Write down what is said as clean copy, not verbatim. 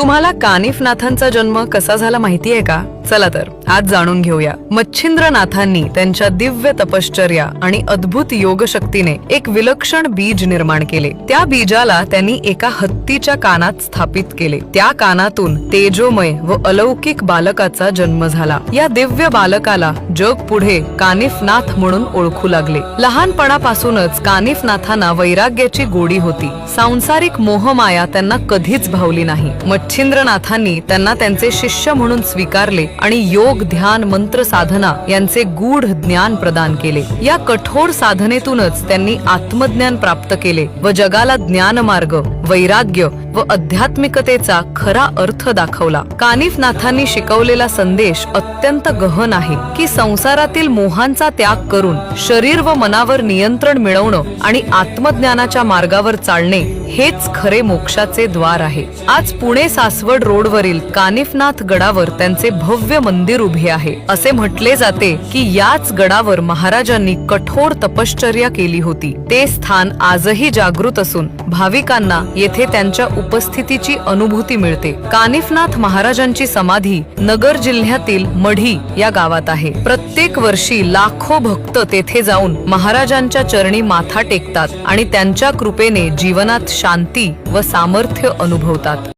तुम्हाला कानिफनाथांचा जन्म कसा झाला माहितीये का? चला तर आज जाणून घेऊया। मच्छिंद्रनाथांनी त्यांच्या दिव्य तपश्चर्या आणि अद्भुत योगशक्तीने एक विलक्षण बीज निर्माण केले। त्या बीजाला त्यांनी एका हत्तीच्या कानात स्थापित केले। त्या कानातून तेजोमय व अलौकिक बालकाचा जन्म झाला। या दिव्य बालकाला जग पुढे कानिफनाथ म्हणून ओळखू लागले। लहानपणापासूनच कानिफनाथांना वैराग्याची गोडी होती। सांसारिक मोहमाया त्यांना कधीच भावली नाही। मच्छिंद्रनाथांनी त्यांना त्यांचे शिष्य म्हणून स्वीकारले आणि योग, ध्यान, मंत्र साधना यांचे गूढ ज्ञान प्रदान केले। या कठोर साधनेतूनच त्यांनी आत्मज्ञान प्राप्त केले व जगाला ज्ञानमार्ग, वैराग्य व आध्यात्मिकतेचा खरा अर्थ दाखवला। कानिफनाथांनी शिकवलेला संदेश अत्यंत गहन आहे की संसारातील मोहांचा त्याग करून शरीर व मनावर नियंत्रण मिळवणं आणि आत्मज्ञानाच्या मार्गावर चालणे हेच खरे मोक्षाचे द्वार आहे। आज पुणे सासवड रोडवरील कानिफनाथ गडावर त्यांचे भव्य मंदिर उभे आहे। असे म्हटले जाते की याच गडावर महाराजांनी कठोर तपश्चर्या केली होती। ते स्थान आजही जागृत असून भाविकांना येथे त्यांच्या उपस्थितीची अनुभूती मिळते। कानिफनाथ महाराजांची समाधी नगर जिल्ह्यातील मढी या गावात आहे। प्रत्येक वर्षी लाखो भक्त तेथे जाऊन महाराजांच्या चरणी माथा टेकतात आणि त्यांच्या कृपेने जीवनात शांती व सामर्थ्य अनुभवतात।